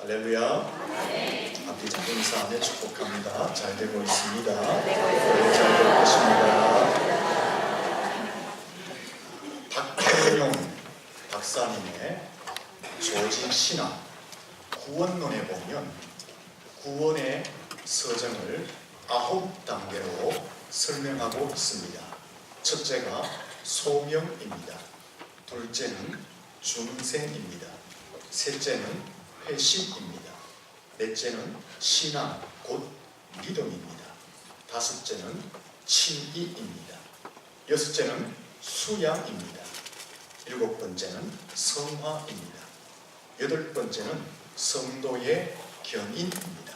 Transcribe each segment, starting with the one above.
할렐루야. 앞뒤 작은 인사 안에 축복합니다. 잘 되고 있습니다. 잘 되고 있습니다. 박현용 박사님의 조직신학 구원론에 보면 구원의 서정을 9단계로 설명하고 있습니다. 첫째가 소명입니다. 둘째는 중생입니다. 셋째는 회심입니다. 넷째는 신앙, 곧 믿음입니다. 다섯째는 친이입니다. 여섯째는 수양입니다. 일곱 번째는 성화입니다. 여덟 번째는 성도의 견인입니다.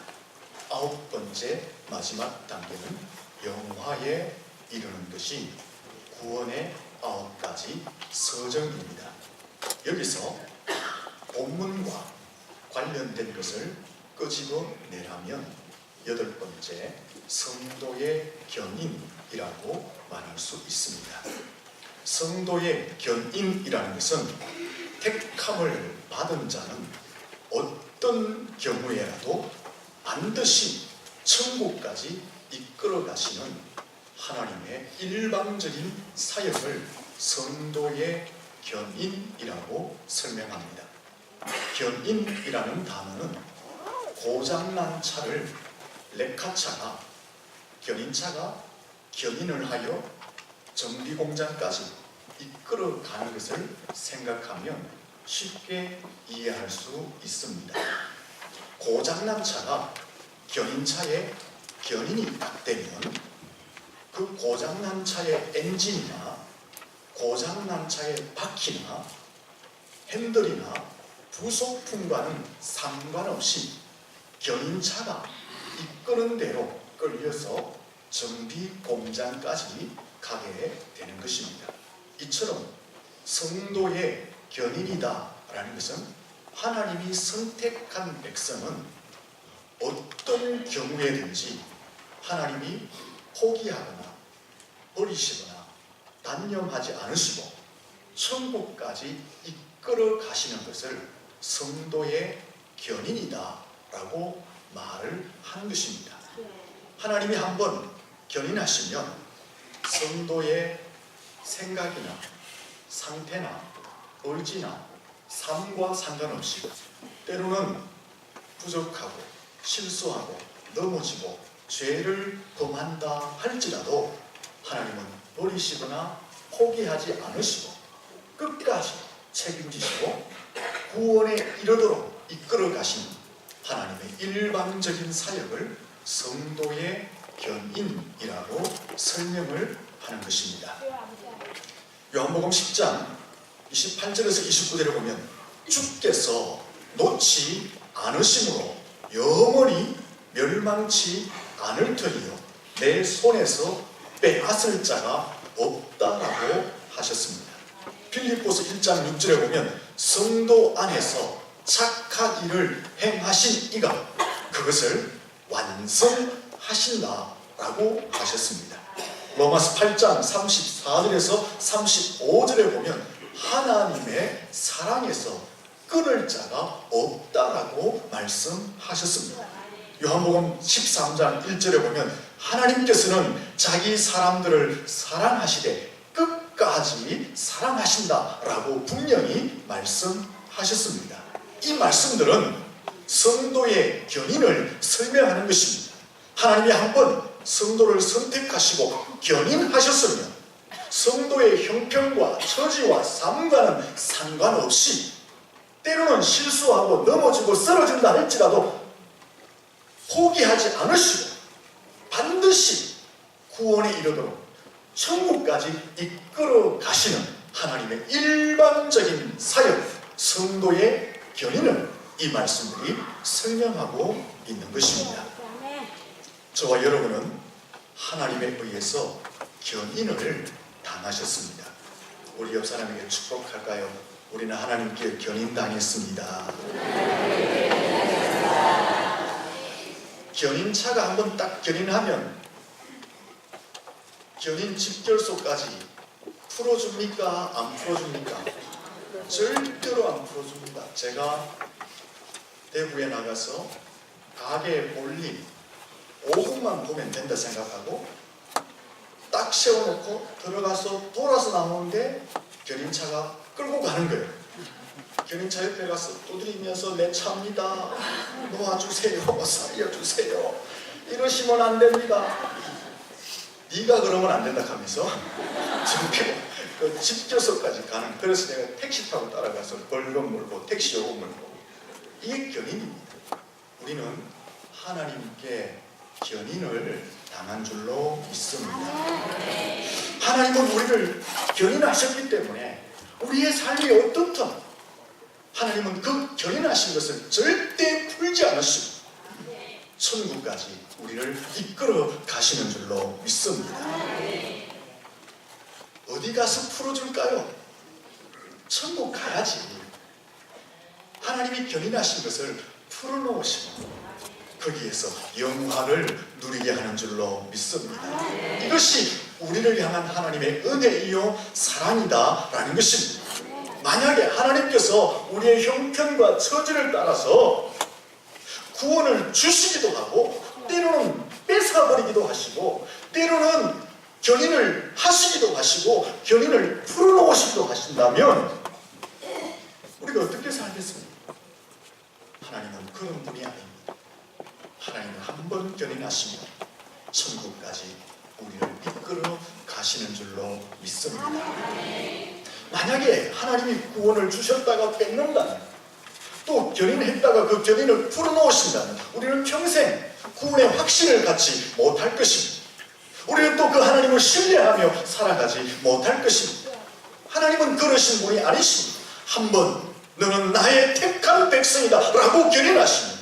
아홉 번째 마지막 단계는 영화에 이르는 것이 구원의 9가지 서정입니다. 여기서 본문과 관련된 것을 끄집어내라면 여덟 번째 성도의 견인이라고 말할 수 있습니다. 성도의 견인이라는 것은 택함을 받은 자는 어떤 경우에라도 반드시 천국까지 이끌어 가시는 하나님의 일방적인 사역을 성도의 견인이라고 설명합니다. 견인이라는 단어는 고장난 차를 레카차가 견인차가 견인을 하여 정비공장까지 이끌어 가는 것을 생각하면 쉽게 이해할 수 있습니다. 고장난 차가 견인차에 견인이 딱 되면 그 고장난 차의 엔진이나 고장난 차의 바퀴나 핸들이나 부속품과는 상관없이 견인차가 이끄는 대로 끌려서 정비 공장까지 가게 되는 것입니다. 이처럼 성도의 견인이다 라는 것은 하나님이 선택한 백성은 어떤 경우에든지 하나님이 포기하거나 버리시거나 단념하지 않으시고 천국까지 이끌어 가시는 것을 성도의 견인이다 라고 말을 하는 것입니다. 하나님이 한번 견인하시면 성도의 생각이나 상태나 의지나 삶과 상관없이 때로는 부족하고 실수하고 넘어지고 죄를 범한다 할지라도 하나님은 버리시거나 포기하지 않으시고 끝까지 책임지시고 구원에 이르도록 이끌어 가시는 하나님의 일방적인 사역을 성도의 견인이라고 설명을 하는 것입니다. 요한복음 10장 28절에서 29절을 보면 주께서 놓지 않으심으로 영원히 멸망치 않을 터이요 내 손에서 빼앗을 자가 없다라고 하셨습니다. 빌립보서 1장 6절에 보면 성도 안에서 착한 일을 행하신 이가 그것을 완성하신다라고 하셨습니다. 로마서 8장 34절에서 35절에 보면 하나님의 사랑에서 끊을 자가 없다라고 말씀하셨습니다. 요한복음 13장 1절에 보면 하나님께서는 자기 사람들을 사랑하시되 끝까지 사랑하신다라고 분명히 말씀하셨습니다. 이 말씀들은 성도의 견인을 설명하는 것입니다. 하나님이 한번 성도를 선택하시고 견인하셨으면 성도의 형편과 처지와 삶과는 상관없이 때로는 실수하고 넘어지고 쓰러진다 할지라도 포기하지 않으시고 반드시 구원에 이르도록 천국까지 이끌어 가시는 하나님의 일반적인 사역, 성도의 견인을 이 말씀들이 설명하고 있는 것입니다. 저와 여러분은 하나님에 의해서 견인을 당하셨습니다. 우리 옆 사람에게 축복할까요? 우리는 하나님께 견인당했습니다. 견인차가 한번 딱 견인하면 견인 집결소까지 풀어줍니까? 안 풀어줍니까? 절대로 안 풀어줍니다. 제가 대구에 나가서 가게에 볼일 5분만 보면 된다 생각하고 딱 세워놓고 들어가서 돌아서 나오는데 견인차가 끌고 가는 거예요. 견인차 옆에 가서 두드리면서 내 차입니다. 놓아주세요. 살려주세요. 이러시면 안 됩니다. 네가 그러면 안 된다 하면서 그 집교서까지 가는. 그래서 내가 택시 타고 따라가서 벌금 물고 택시 요금 물고. 이게 견인입니다. 우리는 하나님께 견인을 당한 줄로 믿습니다. 하나님은 우리를 견인하셨기 때문에 우리의 삶이 어떻든 하나님은 그 견인하신 것을 절대 풀지 않으시고 천국까지 우리를 이끌어 가시는 줄로 믿습니다. 어디 가서 풀어줄까요? 천국 가야지. 하나님이 견인하신 것을 풀어놓으시고 거기에서 영화를 누리게 하는 줄로 믿습니다. 이것이 우리를 향한 하나님의 은혜이요 사랑이다라는 것입니다. 만약에 하나님께서 우리의 형편과 처지를 따라서 구원을 주시기도 하고 때로는 뺏어버리기도 하시고 때로는 견인을 하시기도 하시고 견인을 풀어놓으시기도 하신다면 우리가 어떻게 살겠습니까? 하나님은 그런 분이 아닙니다. 하나님은 한 번 견인하시면 천국까지 우리를 이끌어 가시는 줄로 믿습니다. 만약에 하나님이 구원을 주셨다가 뺏는다면 또 견인했다가 그 견인을 풀어놓으신다면 우리는 평생 구원의 확신을 갖지 못할 것입니다. 우리는 또 그 하나님을 신뢰하며 살아가지 못할 것입니다. 하나님은 그러신 분이 아니십니다. 한번 너는 나의 택한 백성이다 라고 견인하시면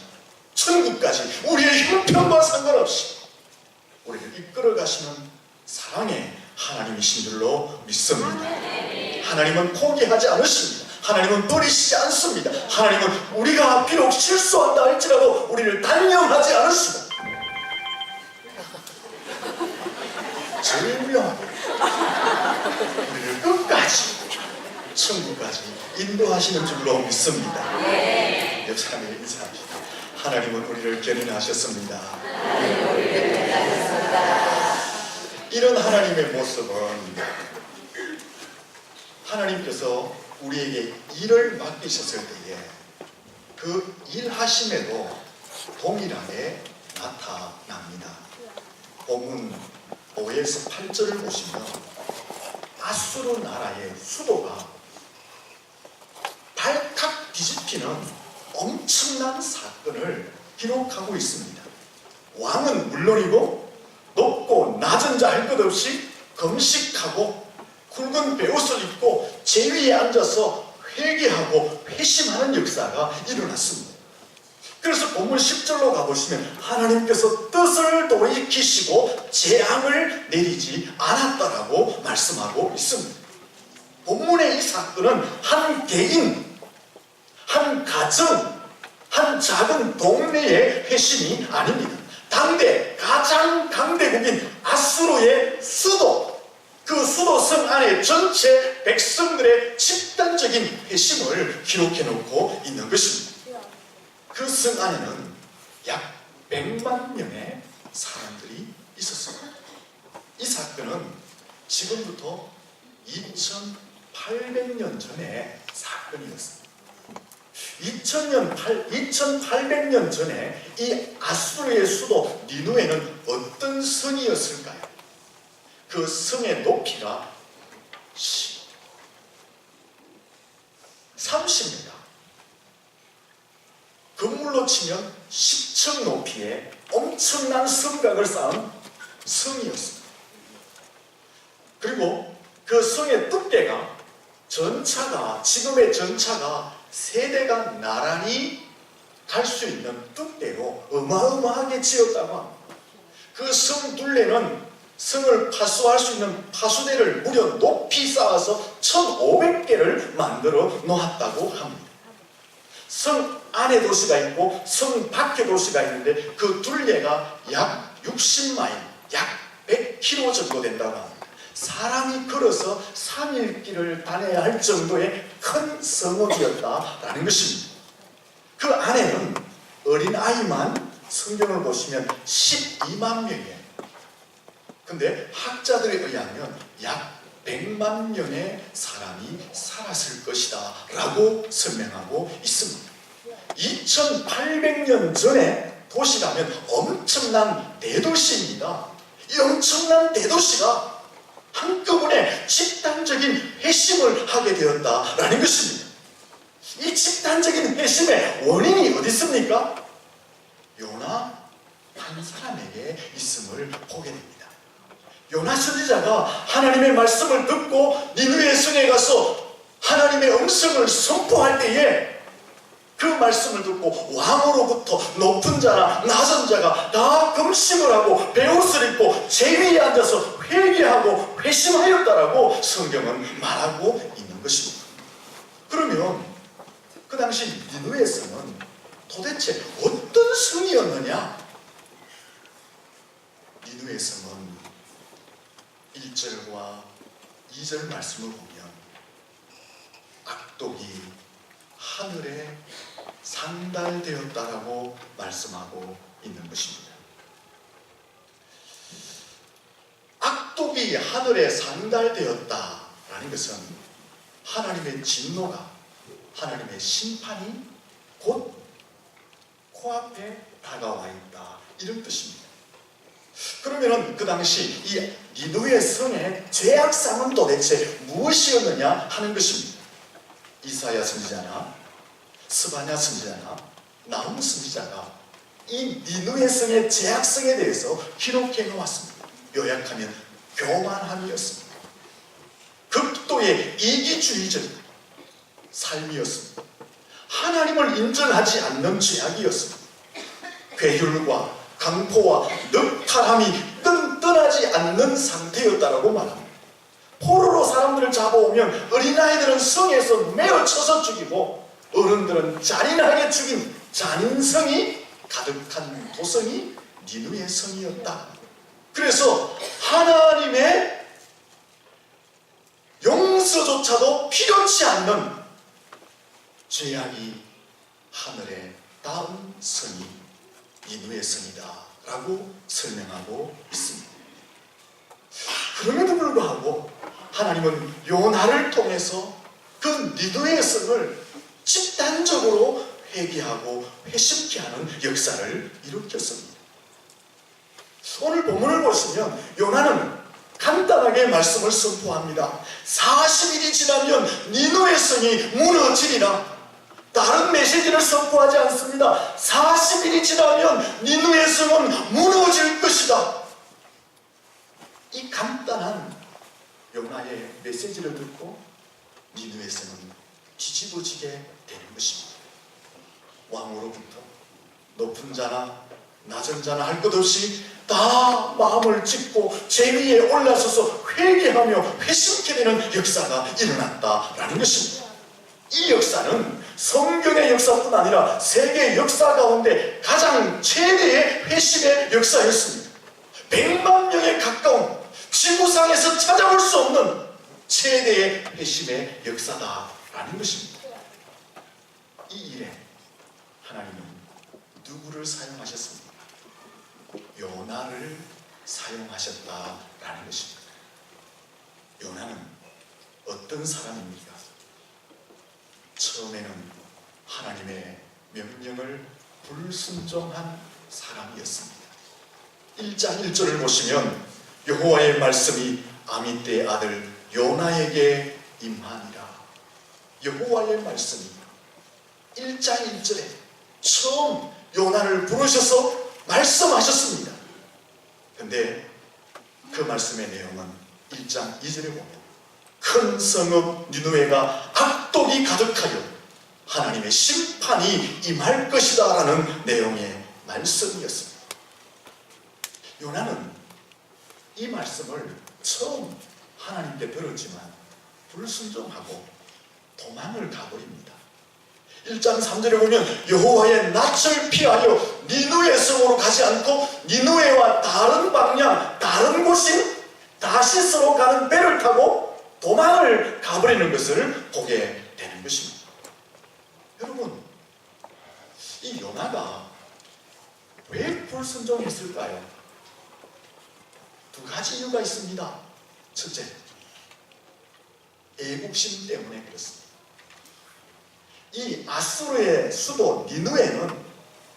천국까지 우리의 형편과 상관없이 우리를 이끌어 가시는 사랑의 하나님이신 줄로 믿습니다. 하나님은 포기하지 않으십니다. 하나님은 버리시지 않습니다. 하나님은 우리가 비록 실수한다 할지라도 우리를 단념하지 않으시고 절묘하게 우리를 끝까지 천국까지 인도하시는 줄로 믿습니다. 옆 사람에게 인사합시다. 하나님은 우리를 견인하셨습니다. 이런 하나님의 모습은 하나님께서 우리에게 일을 맡기셨을 때에 그 일하심에도 동일하게 나타납니다. 본문 5에서 8절을 보시면 아수르 나라의 수도가 발칵 뒤집히는 엄청난 사건을 기록하고 있습니다. 왕은 물론이고 높고 낮은 자 할 것 없이 금식하고 굵은 베옷을 입고 제위에 앉아서 회개하고 회심하는 역사가 일어났습니다. 그래서 본문 10절로 가보시면 하나님께서 뜻을 돌이키시고 재앙을 내리지 않았다라고 말씀하고 있습니다. 본문의 이 사건은 한 개인, 한 가정, 한 작은 동네의 회심이 아닙니다. 당대 가장 강대국인 아수르의 수도, 그 수도성 안에 전체 백성들의 집단적인 회심을 기록해 놓고 있는 것입니다. 그 성 안에는 약 100만 명의 사람들이 있었습니다. 이 사건은 지금부터 2800년 전의 사건이었습니다. 2800년 전에 이 아수르의 수도 니누에는 어떤 성이었을까요? 그 성의 높이가 30m, 건물로 치면 10층 높이의 엄청난 성곽을 쌓은 성이었습니다. 그리고 그 성의 두께가 전차가, 지금의 전차가 세대가 나란히 갈 수 있는 두께로 어마어마하게 지었다고 합니다. 그 성 둘레는 성을 파수할 수 있는 파수대를 무려 높이 쌓아서 1500개를 만들어 놓았다고 합니다. 성 안에 도시가 있고 성 밖에 도시가 있는데 그 둘레가 약 60마일, 약 100km 정도 된다고 합니다. 사람이 걸어서 3일 길을 다녀야 할 정도의 큰 성읍이었다라는 것입니다. 그 안에는 어린아이만 성경을 보시면 12만 명이에요. 근데 학자들에 의하면 약 100만 명의 사람이 살았을 것이다 라고 설명하고 있습니다. 2800년 전에 도시라면 엄청난 대도시입니다. 이 엄청난 대도시가 한꺼번에 집단적인 회심을 하게 되었다라는 것입니다. 이 집단적인 회심의 원인이 어디 있습니까? 요나 한 사람에게 있음을 보게 됩니다. 요나 선지자가 하나님의 말씀을 듣고 니느웨 성에 가서 하나님의 음성을 선포할 때에 그 말씀을 듣고 왕으로부터 높은 자나 낮은 자가 다 금식을 하고 베옷을 입고 제 위에 앉아서 회개하고 회심하였다라고 성경은 말하고 있는 것입니다. 그러면 그 당시 니느웨 성은 도대체 어떤 성이었느냐? 니느웨 성은 1절과 2절 말씀을 보면 악독이 하늘에 상달되었다라고 말씀하고 있는 것입니다. 악독이 하늘에 상달되었다라는 것은 하나님의 진노가, 하나님의 심판이 곧 코앞에 다가와 있다, 이런 뜻입니다. 그러면 그 당시 이 니느웨 성의 죄악상은 도대체 무엇이었느냐 하는 것입니다. 이사야 선지자나 스바냐 선지자나 나훔 선지자가 이 니느웨 성의 죄악성에 대해서 기록해 놓았습니다. 요약하면 교만함이었습니다. 극도의 이기주의적 삶이었습니다. 하나님을 인정하지 않는 죄악이었습니다. 괴율과 강포와 늑탈함이 끈끈하지 않는 상태였다라고 말합니다. 포로로 사람들을 잡아오면 어린아이들은 성에서 매어 쳐서 죽이고 어른들은 잔인하게 죽인 잔인성이 가득한 도성이 니느웨 성이었다. 그래서 하나님의 용서조차도 필요치 않는 죄악이 하늘에 닿은 성이 니느웨 성이다 라고 설명하고 있습니다. 그럼에도 불구하고 하나님은 요나를 통해서 그 니느웨 성을 집단적으로 회개하고 회심케 하는 역사를 일으켰습니다. 오늘 본문을 보시면 요나는 간단하게 말씀을 선포합니다. 40일이 지나면 니느웨 성이 무너지리라. 다른 메시지를 선포하지 않습니다. 40일이 지나면 니느웨 성은 무너질 것이다. 이 간단한 요나의 메시지를 듣고 니느웨 성은 뒤집어지게 되는 것입니다. 왕으로부터 높은 자나 낮은 자나 할 것 없이 다 마음을 찢고 제 위에 올라서서 회개하며 회심케 되는 역사가 일어났다라는 것입니다. 이 역사는 성경의 역사뿐 아니라 세계 역사 가운데 가장 최대의 회심의 역사였습니다. 100만 명에 가까운 지구상에서 찾아볼 수 없는 최대의 회심의 역사다라는 것입니다. 이 일에 하나님은 누구를 사용하셨습니까? 요나를 사용하셨다라는 것입니다. 요나는 어떤 사람입니까? 처음에는 하나님의 명령을 불순종한 사람이었습니다. 1장 1절을 보시면 여호와의 말씀이 아미떼의 아들 요나에게 임하니라. 여호와의 말씀이 1장 1절에 처음 요나를 부르셔서 말씀하셨습니다. 근데 그 말씀의 내용은 1장 2절에 보면 큰 성읍 니느웨가 악독이 가득하여 하나님의 심판이 임할 것이다 라는 내용의 말씀이었습니다. 요나는 이 말씀을 처음 하나님께 들었지만 불순종하고 도망을 가버립니다. 1장 3절에 보면 여호와의 낯을 피하여 니느웨 성으로 가지 않고 니느웨와 다른 방향, 다른 곳인 다시스로 가는 배를 타고 도망을 가버리는 것을 보게 되는 것입니다. 여러분, 이 요나가 왜 불순종했을까요? 두 가지 이유가 있습니다. 첫째, 애국심 때문에 그렇습니다. 이 아수르의 수도 니느웨는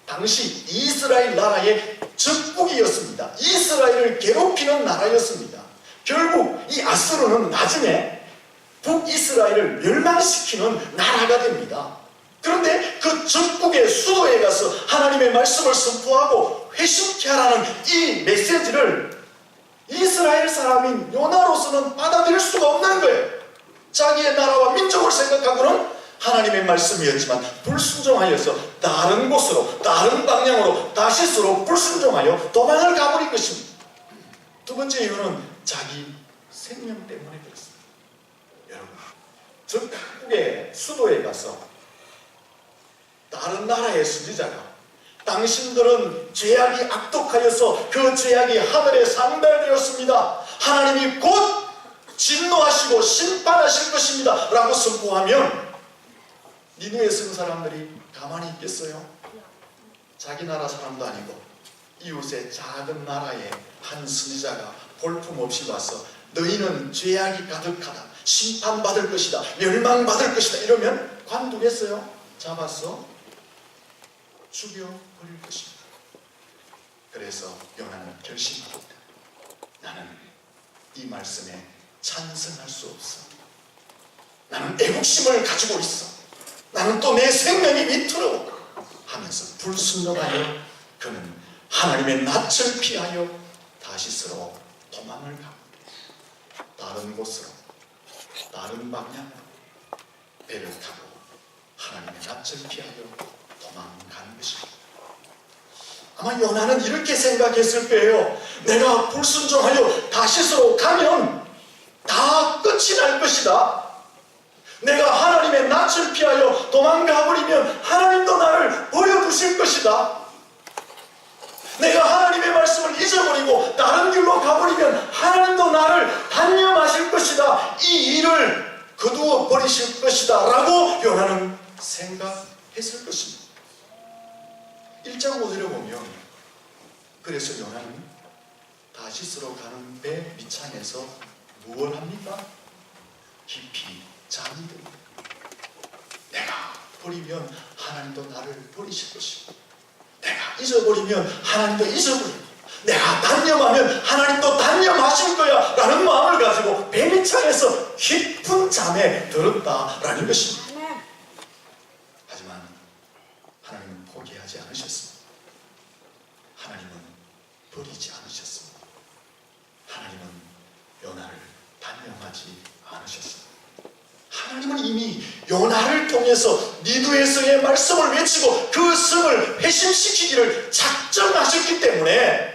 당시 이스라엘 나라의 적국이었습니다. 이스라엘을 괴롭히는 나라였습니다. 결국 이 아수르는 나중에 북이스라엘을 멸망시키는 나라가 됩니다. 그런데 그 적국의 수도에 가서 하나님의 말씀을 선포하고 회심케 하라는 이 메시지를 이스라엘 사람인 요나로서는 받아들일 수가 없는 거예요. 자기의 나라와 민족을 생각하고는 하나님의 말씀이었지만 불순종하여서 다른 곳으로, 다른 방향으로, 다시스로 불순종하여 도망을 가버린 것입니다. 두 번째 이유는 자기 생명 때문에 그렇습니다. 여러분, 적국의 수도에 가서 다른 나라의 선지자가 당신들은 죄악이 악독하여서 그 죄악이 하늘에 상달되었습니다. 하나님이 곧 진노하시고 심판하실 것입니다 라고 선포하면 니느웨에 선 사람들이 가만히 있겠어요? 자기 나라 사람도 아니고 이웃의 작은 나라의 한 선지자가 볼품없이 와서 너희는 죄악이 가득하다, 심판받을 것이다, 멸망받을 것이다 이러면 관두겠어요? 잡아서 죽여버릴 것입니다. 그래서 요나는 결심합니다. 나는 이 말씀에 찬성할 수 없어. 나는 애국심을 가지고 있어. 나는 또 내 생명이 위태로워 하면서 불순종하여 그는 하나님의 낯을 피하여 다시스로 도망을 갑니다. 다른 곳으로, 다른 방향으로 배를 타고 하나님의 낯을 피하여 도망가는 것입니다. 아마 요나는 이렇게 생각했을 거예요. 내가 불순종하여 다시스로 가면 다 끝이 날 것이다. 내가 하나님의 낯을 피하여 도망가버리면 하나님도 나를 버려두실 것이다. 내가 하나님의 말씀을 잊어버리고 다른 길로 가버리면 하나님도 나를 단념하실 것이다. 이 일을 거두어 버리실 것이다 라고 요나는 생각했을 것입니다. 1장 5절에 보면 그래서 요나는 다시스로 가는 배 밑창에서 무엇을 합니까? 깊이 잠이 듭니다. 내가 버리면 하나님도 나를 버리실 것이고 내가 잊어버리면 하나님도 잊어버리고 내가 단념하면 하나님도 단념하실 거야 라는 마음을 가지고 배 밑창에서 깊은 잠에 들었다라는 것입니다. 하지만 하나님은 포기하지 않으셨습니다. 하나님은 버리지 않으셨습니다. 하나님은 요나를 단념하지 않으셨습니다. 하나님은 이미 요나를 통해서 니느웨서의 말씀을 외치고 그 성을 회심시키기를 작정하셨기 때문에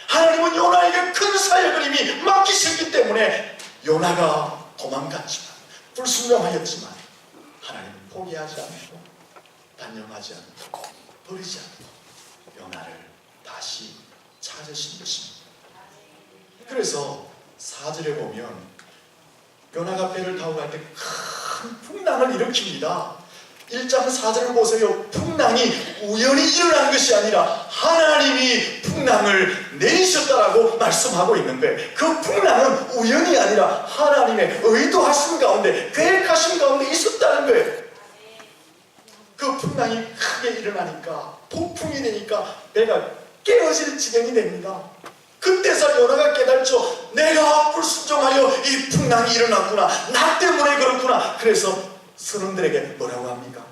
하나님은 요나에게 큰 사역을 이미 맡기셨기 때문에 요나가 도망갔지만 불순종하였지만 하나님은 포기하지 않고 단념하지 않고 버리지 않고 요나를 다시 찾으신 것입니다. 그래서 4절에 보면 요나가 배를 타고 갈 때 큰 풍랑을 일으킵니다. 1장 4절을 보세요. 풍랑이 우연히 일어난 것이 아니라 하나님이 풍랑을 내리셨다라고 말씀하고 있는 거예요. 그 풍랑은 우연이 아니라 하나님의 의도하신 가운데, 계획하신 가운데 있었다는 거예요. 그 풍랑이 크게 일어나니까, 폭풍이 되니까 배가 깨어질 지경이 됩니다. 그때서 요나가 깨달죠. 내가 불순종하여 이 풍랑이 일어났구나. 나 때문에 그렇구나. 그래서 선원들에게 뭐라고 합니까?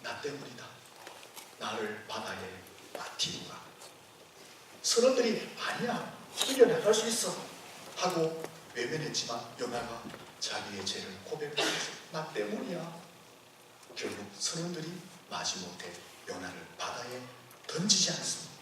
나 때문이다. 나를 바다에 맡기고 가. 선원들이 아니야, 이겨나갈 수 있어 하고 외면했지만 요나가 자기의 죄를 고백했어요. 나 때문이야. 결국 선원들이 마지못해 요나를 바다에 던지지 않습니다.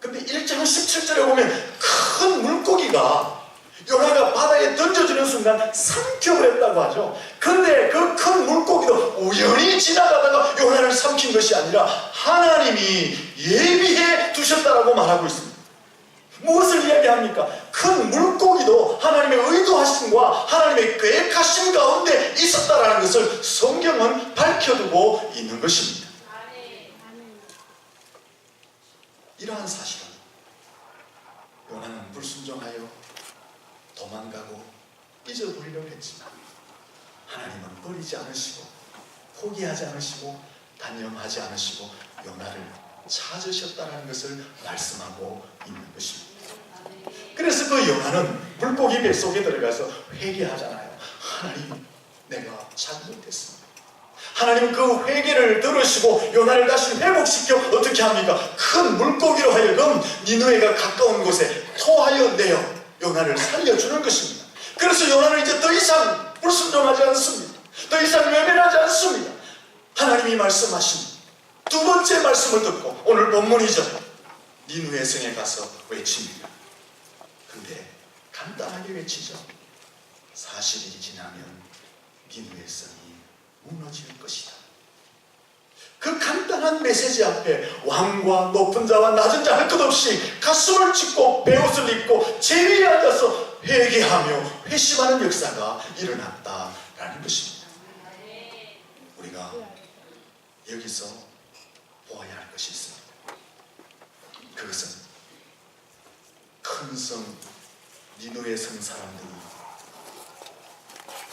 근데 1장 17절에 보면 큰 물고기가 요나가 바다에 던져지는 순간 삼켜버렸다고 하죠. 근데 그 큰 물고기도 우연히 지나가다가 요나를 삼킨 것이 아니라 하나님이 예비해 두셨다라고 말하고 있습니다. 무엇을 이야기합니까? 큰 물고기도 하나님의 의도하심과 하나님의 계획하심 가운데 있었다라는 것을 성경은 밝혀두고 있는 것입니다. 이러한 사실은 요나는 불순종하여 도망가고 잊어버리려고 했지만 하나님은 버리지 않으시고 포기하지 않으시고 단념하지 않으시고 요나를 찾으셨다는 것을 말씀하고 있는 것입니다. 그래서 그 요나는 물고기 뱃속에 들어가서 회개하잖아요. 하나님, 내가 잘못했습니다. 하나님 그 회개를 들으시고 요나를 다시 회복시켜 어떻게 합니까? 큰 물고기로 하여금 니느웨가 가까운 곳에 토하여 내어 요나를 살려주는 것입니다. 그래서 요나는 이제 더 이상 불순종하지 않습니다. 더 이상 외면하지 않습니다. 하나님이 말씀하신 두 번째 말씀을 듣고 오늘 본문이죠. 니느웨 성에 가서 외칩니다. 근데 간단하게 외치죠. 40일이 지나면 니느웨 성이 무너질 것이다. 그 간단한 메시지 앞에 왕과 높은 자와 낮은 자 할 것 없이 가슴을 찢고 베옷을 입고 제위에 앉아서 회개하며 회심하는 역사가 일어났다라는 것입니다. 우리가 여기서 보아야 할 것이 있습니다. 그것은 큰 성 니느웨 성 사람들이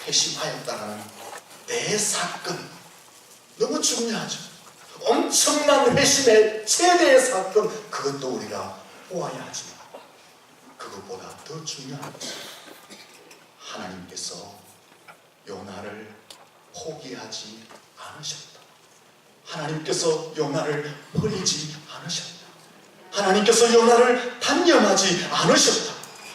회심하였다는 대사건, 너무 중요하죠. 엄청난 회심의 최대의 사건, 그것도 우리가 보아야 하지만 그것보다 더 중요한 것은 하나님께서 요나를 포기하지 않으셨다. 하나님께서 요나를 버리지 않으셨다. 하나님께서 요나를 단념하지 않으셨다.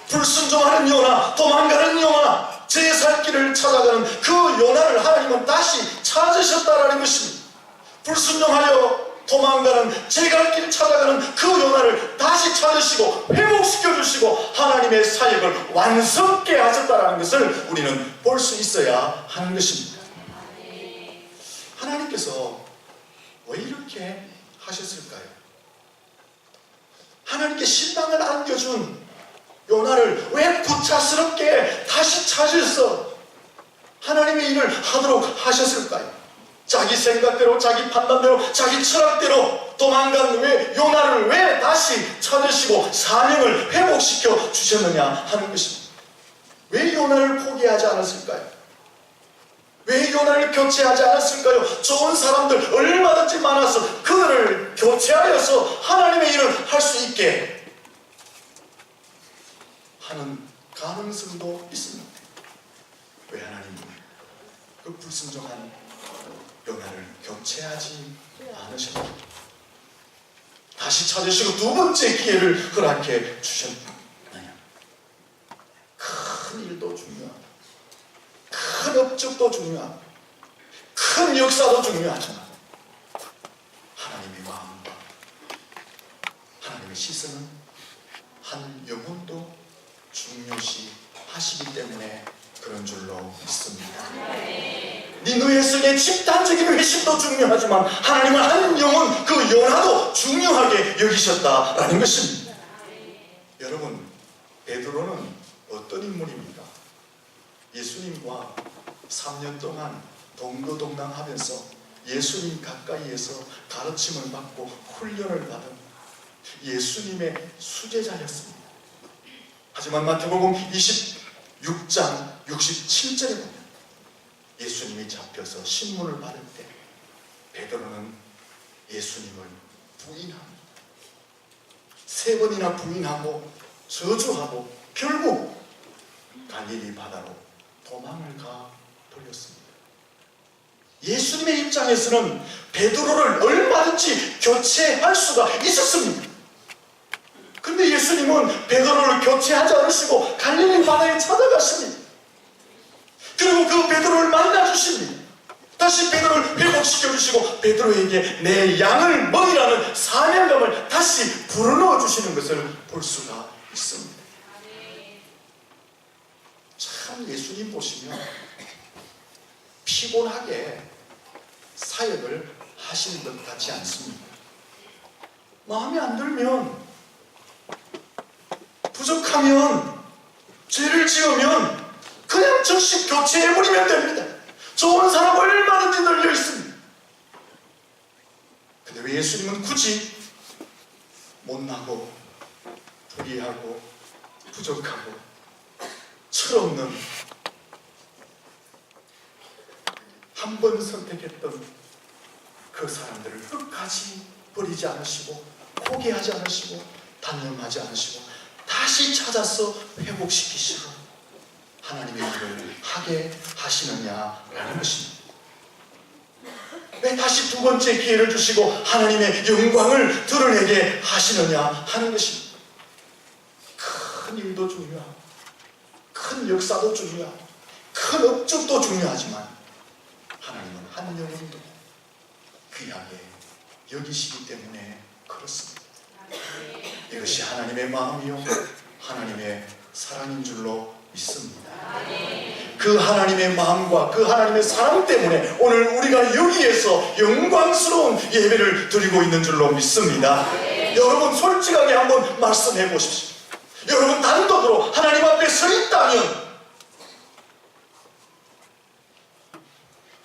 불순종하는 요나, 도망가는 요나, 제 살 길을 찾아가는 그 요나를 하나님은 다시 찾으셨다라는 것입니다. 불순종하여 도망가는 제 갈 길을 찾아가는 그 요나를 다시 찾으시고 회복시켜 주시고 하나님의 사역을 완성케 하셨다라는 것을 우리는 볼 수 있어야 하는 것입니다. 하나님께서 왜 이렇게 하셨을까요? 하나님께 신방을 안겨준 요나를 왜 구차스럽게 다시 찾으셔서 하나님의 일을 하도록 하셨을까요? 자기 생각대로, 자기 판단대로, 자기 철학대로 도망간 요나를 왜 다시 찾으시고 사명을 회복시켜 주셨느냐 하는 것입니다. 왜 요나를 포기하지 않았을까요? 왜 요나를 교체하지 않았을까요? 좋은 사람들 얼마든지 많아서 그들을 교체하여서 하나님의 일을 할 수 있게 하는 가능성도 있습니다. 왜 하나님은 그 불순종한 요나를 교체하지 않으셨나요? 다시 찾으시고 두 번째 기회를 허락해 주셨느냐? 큰 일도 중요하다. 큰 업적도 중요하다. 큰 역사도 중요하지만 하나님의 마음과 하나님의 시선은 한 영혼도 중요시 하시기 때문에 그런 줄로 믿습니다. 니느웨 성의 집단적인 회심도 중요하지만 하나님은 한 영혼, 그 요나도 중요하게 여기셨다라는 것입니다. 여러분, 베드로는 어떤 인물입니까? 예수님과 3년 동안 동거동락하면서 예수님 가까이에서 가르침을 받고 훈련을 받은 예수님의 수제자였습니다. 하지만 마태복음 26장 67절에 보면 예수님이 잡혀서 신문을 받을 때 베드로는 예수님을 부인합니다. 3번이나 부인하고 저주하고 결국 갈릴리 바다로 도망을 가 버렸습니다. 예수님의 입장에서는 베드로를 얼마든지 교체할 수가 있었습니다. 그런데 예수님은 베드로를 교체하지 않으시고 갈릴리 바다에 찾아가십니다. 그리고 그 베드로를 만나주십니다. 다시 베드로를 회복시켜 주시고 베드로에게 내 양을 먹이라는 사명감을 다시 불어넣어 주시는 것을 볼 수가 있습니다. 참 예수님 보시면 피곤하게 사역을 하시는 것 같지 않습니다. 마음에 안 들면, 부족하면, 죄를 지으면 그냥 즉시 교체해버리면 됩니다. 좋은 사람 얼마든지 널려 있습니다. 근데 왜 예수님은 굳이 못나고 불의하고 부족하고 철없는 한 번 선택했던 그 사람들을 끝까지 버리지 않으시고 포기하지 않으시고 단념하지 않으시고 다시 찾아서 회복시키시고 하나님의 일을 하게 하시느냐라는 것입니다. 왜 다시 두 번째 기회를 주시고 하나님의 영광을 드러내게 하시느냐 하는 것입니다. 큰 일도 중요하고 큰 역사도 중요하고 큰 업적도 중요하지만 하나님은 한 영혼도 귀하게 여기시기 때문에 그렇습니다. 이것이 하나님의 마음이요 하나님의 사랑인 줄로 믿습니다. 그 하나님의 마음과 그 하나님의 사랑 때문에 오늘 우리가 여기에서 영광스러운 예배를 드리고 있는 줄로 믿습니다. 여러분 솔직하게 한번 말씀해 보십시오. 여러분 단독으로 하나님 앞에 서 있다면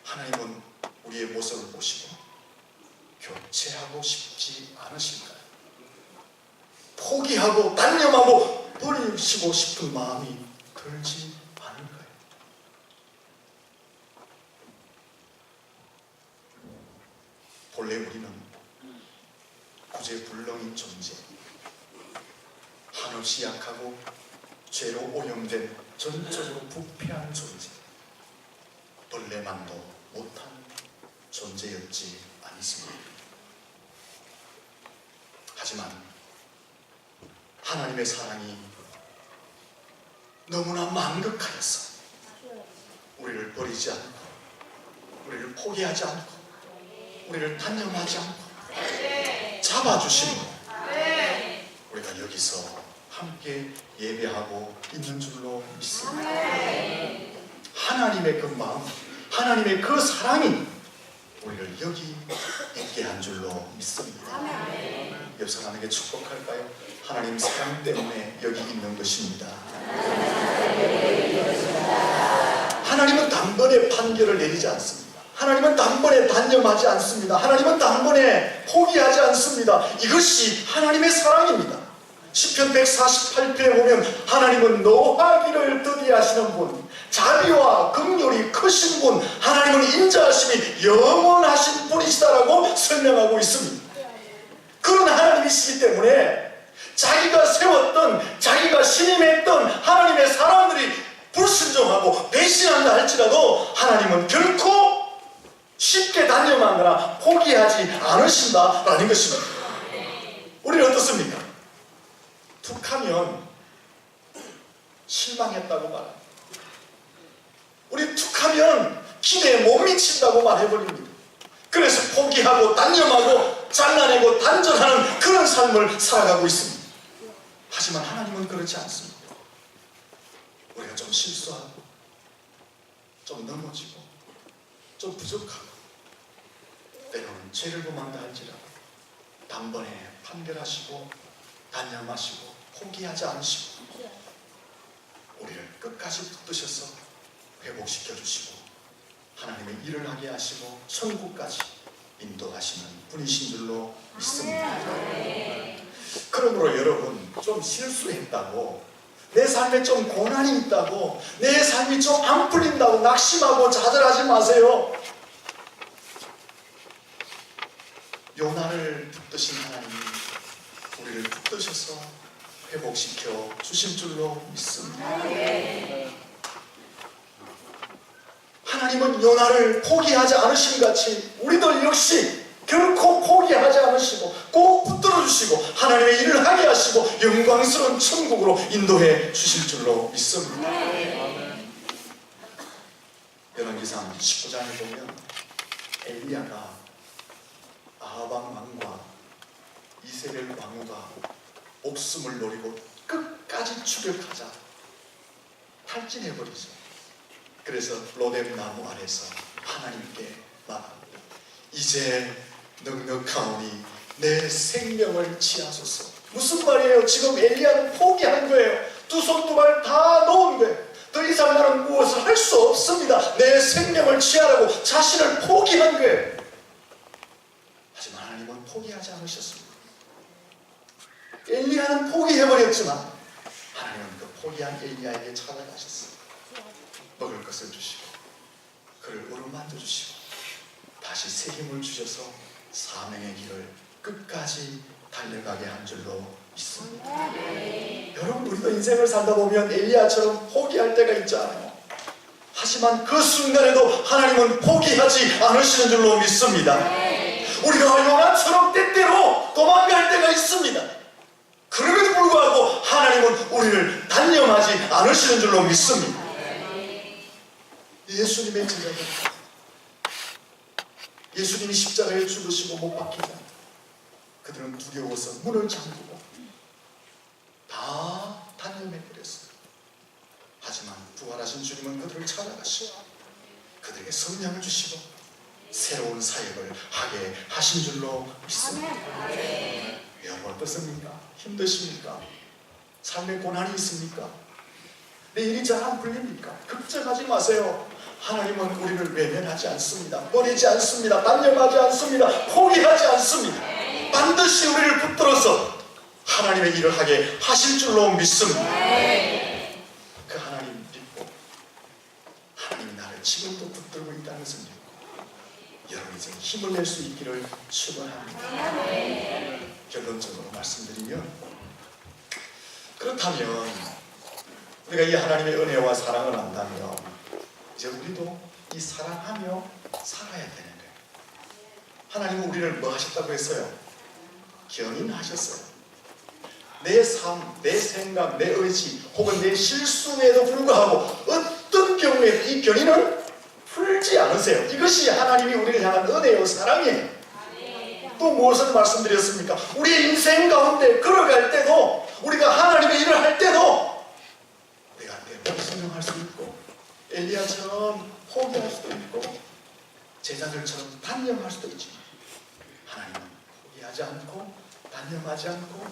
하나님은 우리의 모습을 보시고 교체하고 싶지 않으실까요? 포기하고 단념하고 버리시고 싶은 마음이 들지 않을까요? 본래 우리는 구제불능인 존재, 한없이 약하고 죄로 오염된 전적으로 부패한 존재, 벌레만도 못한 존재였지 않습니까? 하지만 하나님의 사랑이 너무나 만극하여서 우리를 버리지 않고 우리를 포기하지 않고 우리를 단념하지 않고 잡아주시고 우리가 여기서 함께 예배하고 있는 줄로 믿습니다. 하나님의 그 마음, 하나님의 그 사랑이 우리를 여기 있게 한 줄로 믿습니다. 옆 사람에게 축복할까요? 하나님 사랑 때문에 여기 있는 것입니다. 하나님은 단번에 판결을 내리지 않습니다. 하나님은 단번에 단념하지 않습니다. 하나님은 단번에 포기하지 않습니다. 이것이 하나님의 사랑입니다. 시편 148편에 보면 하나님은 노하기를 더디하시는 분, 자비와 긍휼이 크신 분, 하나님은 인자하심이 영원하신 분이시다라고 설명하고 있습니다. 그런 하나님이시기 때문에 자기가 세웠던, 자기가 신임했던 하나님의 사람들이 불순종하고 배신한다 할지라도 하나님은 결코 쉽게 단념하거나 포기하지 않으신다라는 것입니다. 우리는 어떻습니까? 툭하면 실망했다고 말합니다. 우리 툭하면 기대에 못 미친다고 말해버립니다. 그래서 포기하고 단념하고 잘라내고 단절하는 그런 삶을 살아가고 있습니다. 하지만 하나님은 그렇지 않습니다. 우리가 좀 실수하고 좀 넘어지고 좀 부족하고 때로는 죄를 범한다 할지라도 단번에 판결하시고 단념하시고 포기하지 않으시고 우리를 끝까지 붙드셔서 회복시켜 주시고 하나님의 일을 하게 하시고 천국까지 인도하시는 분이신 줄로 믿습니다. 그러므로 여러분 좀 실수했다고 내 삶에 좀 고난이 있다고 내 삶이 좀 안 풀린다고 낙심하고 좌절하지 마세요. 요나를 붙드신 하나님이 우리를 붙드셔서 회복시켜 주실 줄로 믿습니다. 하나님은 요나를 포기하지 않으신 같이 우리들 역시 결코 포기하지 않으시고 꼭 붙들어 주시고 하나님의 일을 하게 하시고 영광스러운 천국으로 인도해 주실 줄로 믿습니다. 열왕기상 19장에 보면 엘리야가 아합 왕과 이세벨 왕후가 목숨을 노리고 끝까지 추격하자 탈진해버리죠. 그래서 로뎀 나무 아래서 하나님께 말합니다. 이제 넉넉하오니 내 생명을 취하소서. 무슨 말이에요? 지금 엘리야는 포기한 거예요. 두 손 두 발 다 놓은 거예요. 더 이상 나는 무엇을 할 수 없습니다. 내 생명을 취하라고 자신을 포기한 거예요. 하지만 하나님은 포기하지 않으셨습니다. 엘리야는 포기해버렸지만 하나님은 그 포기한 엘리야에게 찾아가셨어요. 먹을 것을 주시고 그를 어루만져 주시고 다시 새 힘을 주셔서 사명의 길을 끝까지 달려가게 한 줄로 믿습니다. 여러분, 우리도 인생을 살다 보면 엘리야처럼 포기할 때가 있잖아요. 하지만 그 순간에도 하나님은 포기하지 않으시는 줄로 믿습니다. 우리가 요나처럼 때때로 도망갈 때가 있습니다. 그럼에도 불구하고 하나님은 우리를 단념하지 않으시는 줄로 믿습니다. 예수님의 제자들, 예수님이 십자가에 죽으시고 못 박히자 그들은 두려워서 문을 잠그고 다 단념해버렸어요. 하지만 부활하신 주님은 그들을 찾아가시고 그들에게 성령을 주시고 새로운 사역을 하게 하신 줄로 믿습니다. 여러분, 어떻습니까? 힘드십니까? 삶에 고난이 있습니까? 내 일이 잘 안 풀립니까? 걱정하지 마세요. 하나님은 우리를 외면하지 않습니다. 버리지 않습니다. 단념하지 않습니다. 포기하지 않습니다. 반드시 우리를 붙들어서 하나님의 일을 하게 하실 줄로 믿습니다. 그 하나님 믿고 하나님이 나를 지금도 붙들고 있다는 것을 믿고 여러분 이제 힘을 낼 수 있기를 축원합니다. 결론적으로 말씀드리면, 그렇다면 우리가 이 하나님의 은혜와 사랑을 안다면 이제 우리도 이 사랑하며 살아야 되는 거예요. 하나님은 우리를 뭐 하셨다고 했어요? 견인하셨어요. 내 삶, 내 생각, 내 의지 혹은 내 실수에도 불구하고 어떤 경우에도 이 견인을 풀지 않으세요. 이것이 하나님이 우리를 향한 은혜요 사랑이에요. 또 무엇을 말씀드렸습니까? 우리의 인생 가운데 걸어갈 때도, 우리가 하나님의 일을 할 때도 우리가 때로 순종할 수 있고 엘리야처럼 포기할 수도 있고 제자들처럼 단념할 수도 있지만 하나님은 포기하지 않고 단념하지 않고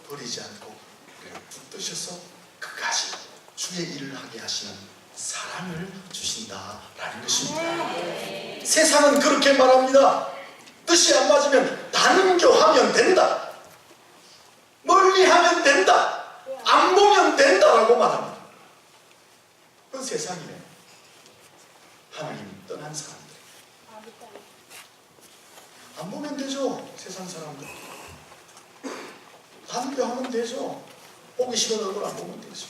버리지 않고 우리를 붙드셔서 끝까지 주의 일을 하게 하시는 사랑을 주신다라는 것입니다. 세상은 그렇게 말합니다. 뜻이 안 맞으면 단교하면 된다. 멀리 하면 된다. 안 보면 된다라고 말합니다. 그건 세상이에요. 하나님 떠난 사람들. 안 보면 되죠. 세상 사람들. 단교하면 되죠. 보기 싫은 얼굴 안 보면 되죠.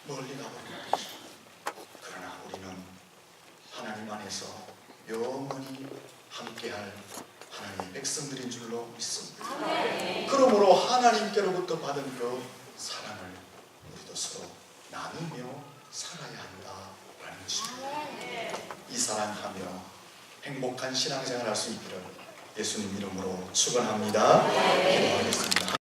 멀리 가보면 되죠. 그러나 우리는 하나님 안에서 영원히 함께할 하나님의 백성들인 줄로 믿습니다. 그러므로 하나님께로부터 받은 그 사랑을 우리도 서로 나누며 살아야 한다라는 것입니다. 이 사랑하며 행복한 신앙생활 할 수 있기를 예수님 이름으로 축원합니다. 기도하겠습니다.